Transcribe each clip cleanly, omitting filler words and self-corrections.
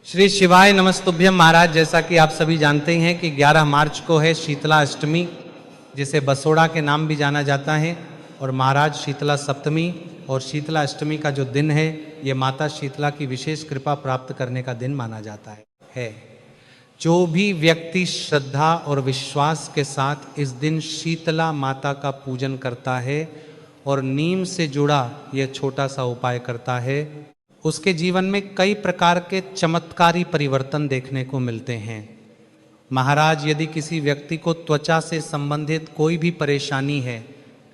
श्री शिवाय नमस्तुभ्यम महाराज। जैसा कि आप सभी जानते हैं कि 11 मार्च को है शीतला अष्टमी, जिसे बसोड़ा के नाम भी जाना जाता है, और महाराज शीतला सप्तमी और शीतला अष्टमी का जो दिन है ये माता शीतला की विशेष कृपा प्राप्त करने का दिन माना जाता है। जो भी व्यक्ति श्रद्धा और विश्वास के साथ इस दिन शीतला माता का पूजन करता है और नीम से जुड़ा यह छोटा सा उपाय करता है, उसके जीवन में कई प्रकार के चमत्कारी परिवर्तन देखने को मिलते हैं। महाराज, यदि किसी व्यक्ति को त्वचा से संबंधित कोई भी परेशानी है,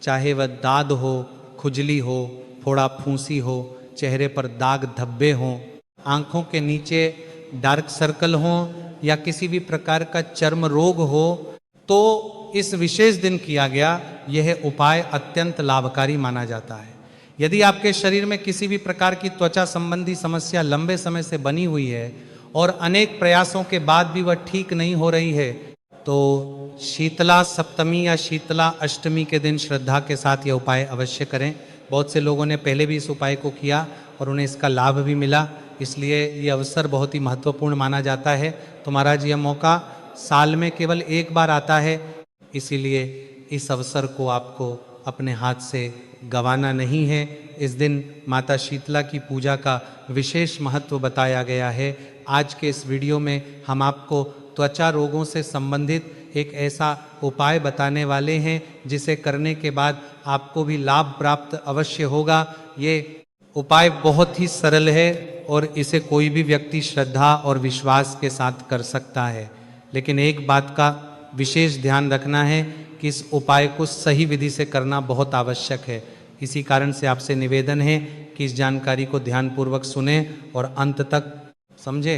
चाहे वह दाद हो, खुजली हो, फोड़ा फूंसी हो, चेहरे पर दाग धब्बे हों, आंखों के नीचे डार्क सर्कल हों या किसी भी प्रकार का चर्म रोग हो, तो इस विशेष दिन किया गया यह उपाय अत्यंत लाभकारी माना जाता है। यदि आपके शरीर में किसी भी प्रकार की त्वचा संबंधी समस्या लंबे समय से बनी हुई है और अनेक प्रयासों के बाद भी वह ठीक नहीं हो रही है, तो शीतला सप्तमी या शीतला अष्टमी के दिन श्रद्धा के साथ यह उपाय अवश्य करें। बहुत से लोगों ने पहले भी इस उपाय को किया और उन्हें इसका लाभ भी मिला, इसलिए ये अवसर बहुत ही महत्वपूर्ण माना जाता है। तो महाराज, यह मौका साल में केवल एक बार आता है, इसीलिए इस अवसर को आपको अपने हाथ से गंवाना नहीं है। इस दिन माता शीतला की पूजा का विशेष महत्व बताया गया है। आज के इस वीडियो में हम आपको त्वचा रोगों से संबंधित एक ऐसा उपाय बताने वाले हैं जिसे करने के बाद आपको भी लाभ प्राप्त अवश्य होगा। ये उपाय बहुत ही सरल है और इसे कोई भी व्यक्ति श्रद्धा और विश्वास के साथ कर सकता है, लेकिन एक बात का विशेष ध्यान रखना है कि इस उपाय को सही विधि से करना बहुत आवश्यक है। इसी कारण से आपसे निवेदन है कि इस जानकारी को ध्यानपूर्वक सुने और अंत तक समझे।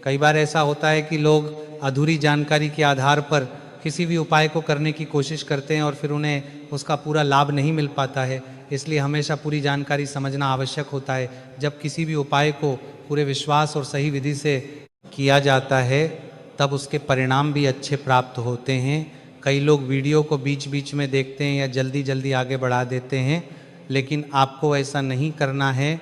कई बार ऐसा होता है कि लोग अधूरी जानकारी के आधार पर किसी भी उपाय को करने की कोशिश करते हैं और फिर उन्हें उसका पूरा लाभ नहीं मिल पाता है। इसलिए हमेशा पूरी जानकारी समझना आवश्यक होता है। जब किसी भी उपाय को पूरे विश्वास और सही विधि से किया जाता है तब उसके परिणाम भी अच्छे प्राप्त होते हैं। कई लोग वीडियो को बीच बीच में देखते हैं या जल्दी जल्दी आगे बढ़ा देते हैं, लेकिन आपको ऐसा नहीं करना है।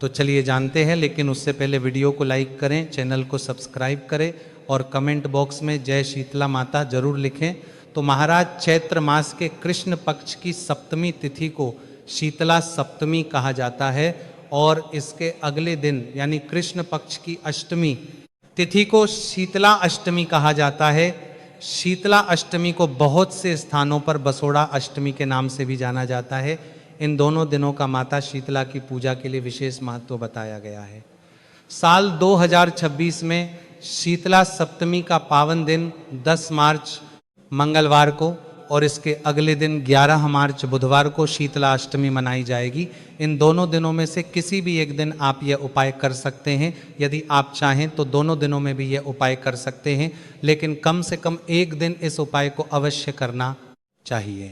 तो चलिए जानते हैं, लेकिन उससे पहले वीडियो को लाइक करें, चैनल को सब्सक्राइब करें और कमेंट बॉक्स में जय शीतला माता जरूर लिखें। तो महाराज, चैत्र मास के कृष्ण पक्ष की सप्तमी तिथि को शीतला सप्तमी कहा जाता है और इसके अगले दिन यानी कृष्ण पक्ष की अष्टमी तिथि को शीतला अष्टमी कहा जाता है। शीतला अष्टमी को बहुत से स्थानों पर बसोड़ा अष्टमी के नाम से भी जाना जाता है। इन दोनों दिनों का माता शीतला की पूजा के लिए विशेष महत्व बताया गया है। साल 2026 में शीतला सप्तमी का पावन दिन 10 मार्च मंगलवार को और इसके अगले दिन 11 मार्च बुधवार को शीतला अष्टमी मनाई जाएगी। इन दोनों दिनों में से किसी भी एक दिन आप यह उपाय कर सकते हैं। यदि आप चाहें तो दोनों दिनों में भी यह उपाय कर सकते हैं, लेकिन कम से कम एक दिन इस उपाय को अवश्य करना चाहिए।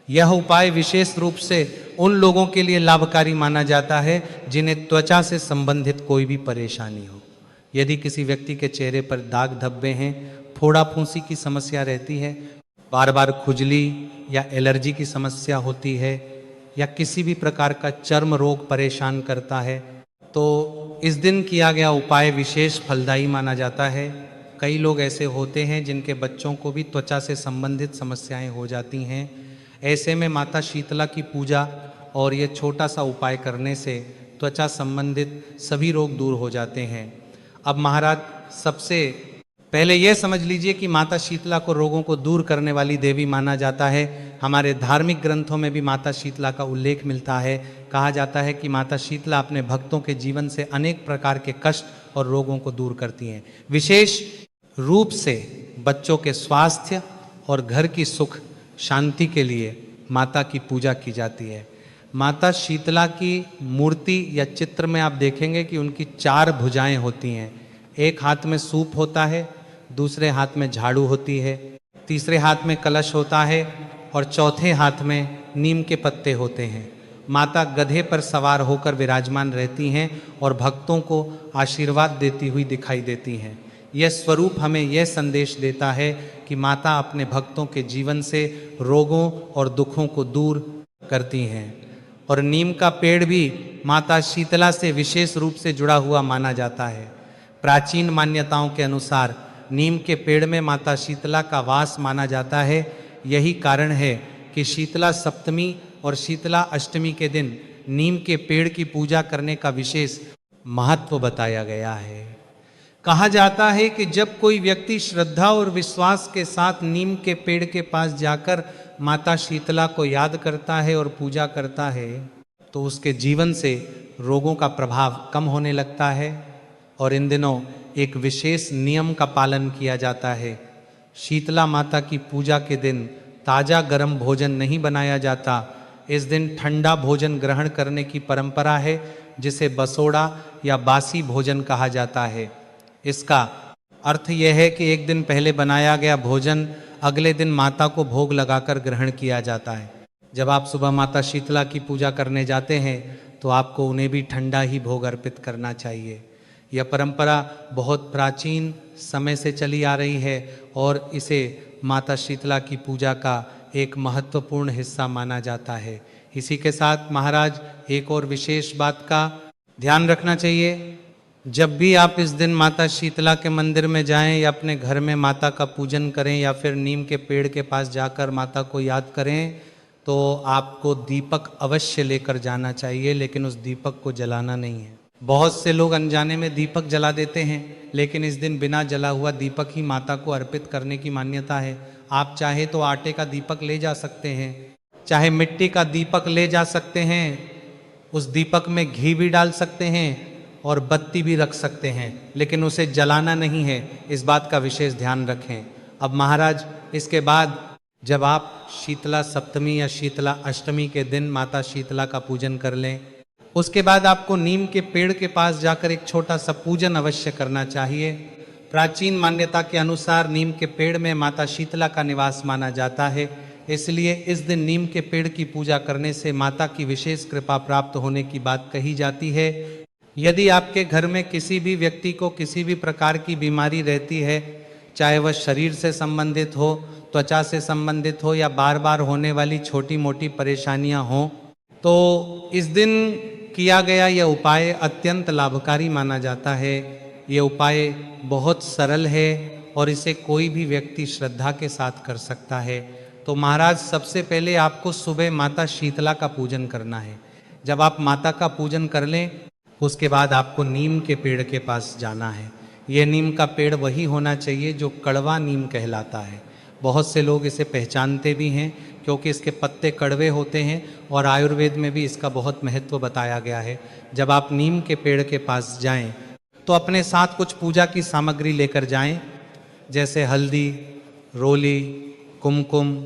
यह उपाय विशेष रूप से उन लोगों के लिए लाभकारी माना जाता है जिन्हें त्वचा से संबंधित कोई भी परेशानी हो। यदि किसी व्यक्ति के चेहरे पर दाग धब्बे हैं, फोड़ा फूंसी की समस्या रहती है, बार बार खुजली या एलर्जी की समस्या होती है या किसी भी प्रकार का चर्म रोग परेशान करता है, तो इस दिन किया गया उपाय विशेष फलदायी माना जाता है। कई लोग ऐसे होते हैं जिनके बच्चों को भी त्वचा से संबंधित समस्याएं हो जाती हैं। ऐसे में माता शीतला की पूजा और ये छोटा सा उपाय करने से त्वचा संबंधित सभी रोग दूर हो जाते हैं। अब महाराज, सबसे पहले यह समझ लीजिए कि माता शीतला को रोगों को दूर करने वाली देवी माना जाता है। हमारे धार्मिक ग्रंथों में भी माता शीतला का उल्लेख मिलता है। कहा जाता है कि माता शीतला अपने भक्तों के जीवन से अनेक प्रकार के कष्ट और रोगों को दूर करती हैं। विशेष रूप से बच्चों के स्वास्थ्य और घर की सुख शांति के लिए माता की पूजा की जाती है। माता शीतला की मूर्ति या चित्र में आप देखेंगे कि उनकी 4 भुजाएं होती हैं। एक हाथ में सूप होता है, दूसरे हाथ में झाड़ू होती है, तीसरे हाथ में कलश होता है और चौथे हाथ में नीम के पत्ते होते हैं। माता गधे पर सवार होकर विराजमान रहती हैं और भक्तों को आशीर्वाद देती हुई दिखाई देती हैं। यह स्वरूप हमें यह संदेश देता है कि माता अपने भक्तों के जीवन से रोगों और दुखों को दूर करती हैं। और नीम का पेड़ भी माता शीतला से विशेष रूप से जुड़ा हुआ माना जाता है। प्राचीन मान्यताओं के अनुसार नीम के पेड़ में माता शीतला का वास माना जाता है। यही कारण है कि शीतला सप्तमी और शीतला अष्टमी के दिन नीम के पेड़ की पूजा करने का विशेष महत्व बताया गया है। कहा जाता है कि जब कोई व्यक्ति श्रद्धा और विश्वास के साथ नीम के पेड़ के पास जाकर माता शीतला को याद करता है और पूजा करता है तो उसके जीवन से रोगों का प्रभाव कम होने लगता है। और इन दिनों एक विशेष नियम का पालन किया जाता है। शीतला माता की पूजा के दिन ताज़ा गर्म भोजन नहीं बनाया जाता। इस दिन ठंडा भोजन ग्रहण करने की परंपरा है, जिसे बसोड़ा या बासी भोजन कहा जाता है। इसका अर्थ यह है कि एक दिन पहले बनाया गया भोजन अगले दिन माता को भोग लगाकर ग्रहण किया जाता है। जब आप सुबह माता शीतला की पूजा करने जाते हैं तो आपको उन्हें भी ठंडा ही भोग अर्पित करना चाहिए। यह परंपरा बहुत प्राचीन समय से चली आ रही है और इसे माता शीतला की पूजा का एक महत्वपूर्ण हिस्सा माना जाता है। इसी के साथ महाराज एक और विशेष बात का ध्यान रखना चाहिए। जब भी आप इस दिन माता शीतला के मंदिर में जाएं या अपने घर में माता का पूजन करें या फिर नीम के पेड़ के पास जाकर माता को याद करें तो आपको दीपक अवश्य लेकर जाना चाहिए, लेकिन उस दीपक को जलाना नहीं है। बहुत से लोग अनजाने में दीपक जला देते हैं, लेकिन इस दिन बिना जला हुआ दीपक ही माता को अर्पित करने की मान्यता है। आप चाहे तो आटे का दीपक ले जा सकते हैं, चाहे मिट्टी का दीपक ले जा सकते हैं, उस दीपक में घी भी डाल सकते हैं और बत्ती भी रख सकते हैं, लेकिन उसे जलाना नहीं है। इस बात का विशेष ध्यान रखें। अब महाराज इसके बाद जब आप शीतला सप्तमी या शीतला अष्टमी के दिन माता शीतला का पूजन कर लें, उसके बाद आपको नीम के पेड़ के पास जाकर एक छोटा सा पूजन अवश्य करना चाहिए। प्राचीन मान्यता के अनुसार नीम के पेड़ में माता शीतला का निवास माना जाता है, इसलिए इस दिन नीम के पेड़ की पूजा करने से माता की विशेष कृपा प्राप्त होने की बात कही जाती है। यदि आपके घर में किसी भी व्यक्ति को किसी भी प्रकार की बीमारी रहती है, चाहे वह शरीर से संबंधित हो, त्वचा से संबंधित हो या बार बार होने वाली छोटी मोटी परेशानियां हों, तो इस दिन किया गया यह उपाय अत्यंत लाभकारी माना जाता है। यह उपाय बहुत सरल है और इसे कोई भी व्यक्ति श्रद्धा के साथ कर सकता है। तो महाराज सबसे पहले आपको सुबह माता शीतला का पूजन करना है। जब आप माता का पूजन कर लें उसके बाद आपको नीम के पेड़ के पास जाना है। यह नीम का पेड़ वही होना चाहिए जो कड़वा नीम कहलाता है। बहुत से लोग इसे पहचानते भी हैं क्योंकि इसके पत्ते कड़वे होते हैं और आयुर्वेद में भी इसका बहुत महत्व बताया गया है। जब आप नीम के पेड़ के पास जाएं तो अपने साथ कुछ पूजा की सामग्री लेकर जाएं, जैसे हल्दी, रोली, कुमकुम,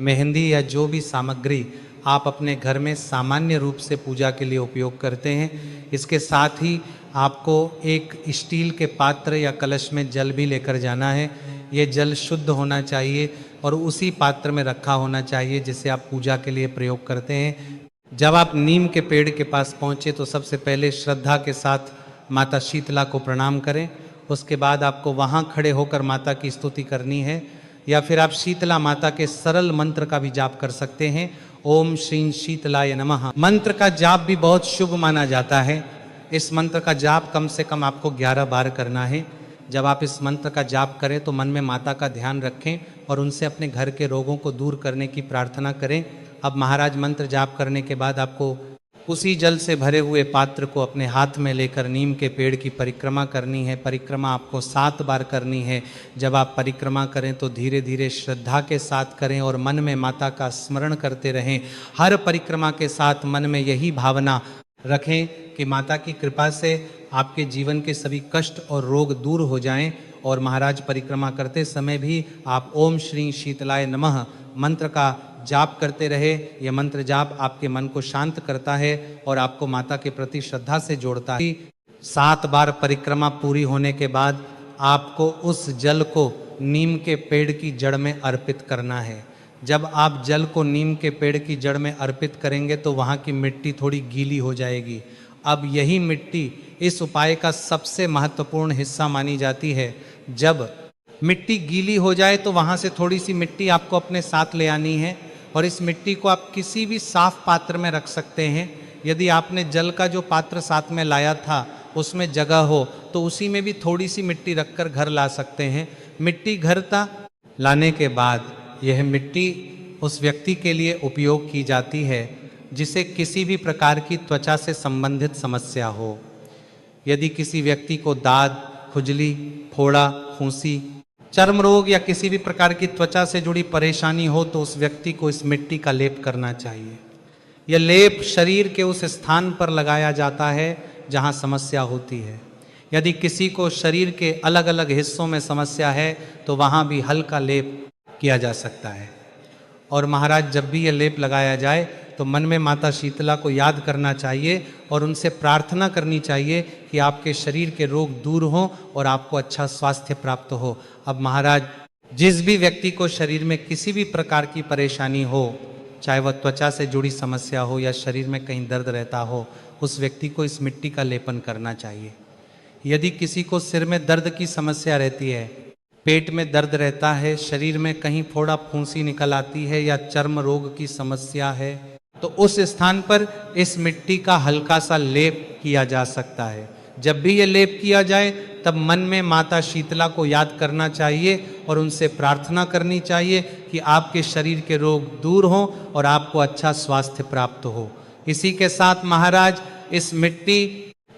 मेहंदी या जो भी सामग्री आप अपने घर में सामान्य रूप से पूजा के लिए उपयोग करते हैं। इसके साथ ही आपको एक स्टील के पात्र या कलश में जल भी लेकर जाना है। ये जल शुद्ध होना चाहिए और उसी पात्र में रखा होना चाहिए जिसे आप पूजा के लिए प्रयोग करते हैं। जब आप नीम के पेड़ के पास पहुँचे तो सबसे पहले श्रद्धा के साथ माता शीतला को प्रणाम करें। उसके बाद आपको वहाँ खड़े होकर माता की स्तुति करनी है या फिर आप शीतला माता के सरल मंत्र का भी जाप कर सकते हैं। ओम श्री शीतलाय नमः मंत्र का जाप भी बहुत शुभ माना जाता है। इस मंत्र का जाप कम से कम आपको 11 बार करना है। जब आप इस मंत्र का जाप करें तो मन में माता का ध्यान रखें और उनसे अपने घर के रोगों को दूर करने की प्रार्थना करें। अब महाराज मंत्र जाप करने के बाद आपको उसी जल से भरे हुए पात्र को अपने हाथ में लेकर नीम के पेड़ की परिक्रमा करनी है। परिक्रमा आपको 7 बार करनी है। जब आप परिक्रमा करें तो धीरे धीरे श्रद्धा के साथ करें और मन में माता का स्मरण करते रहें। हर परिक्रमा के साथ मन में यही भावना रखें कि माता की कृपा से आपके जीवन के सभी कष्ट और रोग दूर हो जाएं। और महाराज परिक्रमा करते समय भी आप ओम श्री शीतलाय नमः मंत्र का जाप करते रहे। यह मंत्र जाप आपके मन को शांत करता है और आपको माता के प्रति श्रद्धा से जोड़ता है। 7 बार परिक्रमा पूरी होने के बाद आपको उस जल को नीम के पेड़ की जड़ में अर्पित करना है। जब आप जल को नीम के पेड़ की जड़ में अर्पित करेंगे तो वहाँ की मिट्टी थोड़ी गीली हो जाएगी। अब यही मिट्टी इस उपाय का सबसे महत्वपूर्ण हिस्सा मानी जाती है। जब मिट्टी गीली हो जाए तो वहाँ से थोड़ी सी मिट्टी आपको अपने साथ ले आनी है और इस मिट्टी को आप किसी भी साफ पात्र में रख सकते हैं। यदि आपने जल का जो पात्र साथ में लाया था उसमें जगह हो तो उसी में भी थोड़ी सी मिट्टी रखकर घर ला सकते हैं। मिट्टी घर तक लाने के बाद यह मिट्टी उस व्यक्ति के लिए उपयोग की जाती है जिसे किसी भी प्रकार की त्वचा से संबंधित समस्या हो। यदि किसी व्यक्ति को दाद, खुजली, फोड़ा, फुंसी, चर्म रोग या किसी भी प्रकार की त्वचा से जुड़ी परेशानी हो तो उस व्यक्ति को इस मिट्टी का लेप करना चाहिए। यह लेप शरीर के उस स्थान पर लगाया जाता है जहाँ समस्या होती है। यदि किसी को शरीर के अलग अलग हिस्सों में समस्या है तो वहाँ भी हल्का लेप किया जा सकता है। और महाराज जब भी यह लेप लगाया जाए तो मन में माता शीतला को याद करना चाहिए और उनसे प्रार्थना करनी चाहिए कि आपके शरीर के रोग दूर हों और आपको अच्छा स्वास्थ्य प्राप्त हो। अब महाराज जिस भी व्यक्ति को शरीर में किसी भी प्रकार की परेशानी हो, चाहे वह त्वचा से जुड़ी समस्या हो या शरीर में कहीं दर्द रहता हो, उस व्यक्ति को इस मिट्टी का लेपन करना चाहिए। यदि किसी को सिर में दर्द की समस्या रहती है, पेट में दर्द रहता है, शरीर में कहीं फोड़ा फुंसी निकल आती है या चर्म रोग की समस्या है, तो उस स्थान पर इस मिट्टी का हल्का सा लेप किया जा सकता है। जब भी ये लेप किया जाए तब मन में माता शीतला को याद करना चाहिए और उनसे प्रार्थना करनी चाहिए कि आपके शरीर के रोग दूर हों और आपको अच्छा स्वास्थ्य प्राप्त हो। इसी के साथ महाराज इस मिट्टी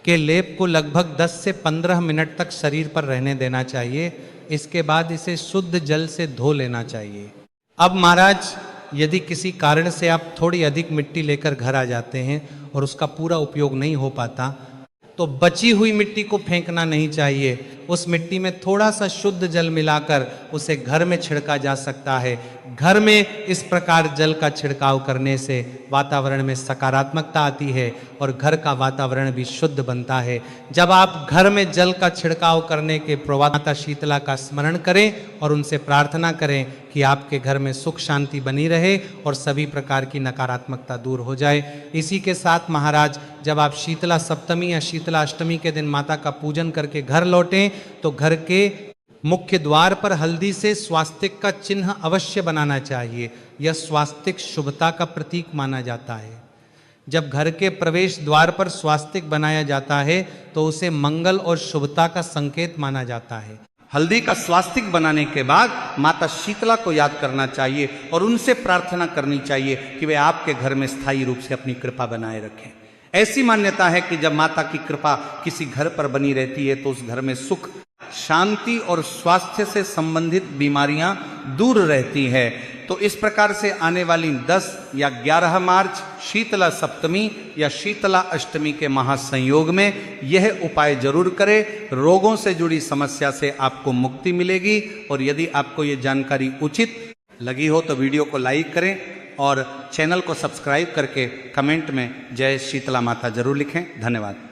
के लेप को लगभग 10 से 15 मिनट तक शरीर पर रहने देना चाहिए। इसके बाद इसे शुद्ध जल से धो लेना चाहिए। अब महाराज यदि किसी कारण से आप थोड़ी अधिक मिट्टी लेकर घर आ जाते हैं और उसका पूरा उपयोग नहीं हो पाता तो बची हुई मिट्टी को फेंकना नहीं चाहिए। उस मिट्टी में थोड़ा सा शुद्ध जल मिलाकर उसे घर में छिड़का जा सकता है। घर में इस प्रकार जल का छिड़काव करने से वातावरण में सकारात्मकता आती है और घर का वातावरण भी शुद्ध बनता है। जब आप घर में जल का छिड़काव करने के पूर्व माता शीतला का स्मरण करें और उनसे प्रार्थना करें कि आपके घर में सुख शांति बनी रहे और सभी प्रकार की नकारात्मकता दूर हो जाए। इसी के साथ महाराज जब आप शीतला सप्तमी या शीतला अष्टमी के दिन माता का पूजन करके घर लौटें तो घर के मुख्य द्वार पर हल्दी से स्वास्तिक का चिन्ह अवश्य बनाना चाहिए। यह स्वास्तिक शुभता का प्रतीक माना जाता है। जब घर के प्रवेश द्वार पर स्वास्तिक बनाया जाता है तो उसे मंगल और शुभता का संकेत माना जाता है। हल्दी का स्वास्तिक बनाने के बाद माता शीतला को याद करना चाहिए और उनसे प्रार्थना करनी चाहिए कि वे आपके घर में स्थायी रूप से अपनी कृपा बनाए रखें। ऐसी मान्यता है कि जब माता की कृपा किसी घर पर बनी रहती है तो उस घर में सुख, शांति और स्वास्थ्य से संबंधित बीमारियां दूर रहती है। तो इस प्रकार से आने वाली 10 या 11 मार्च शीतला सप्तमी या शीतला अष्टमी के महासंयोग में यह उपाय जरूर करें। रोगों से जुड़ी समस्या से आपको मुक्ति मिलेगी। और यदि आपको ये जानकारी उचित लगी हो तो वीडियो को लाइक करें और चैनल को सब्सक्राइब करके कमेंट में जय शीतला माता जरूर लिखें। धन्यवाद।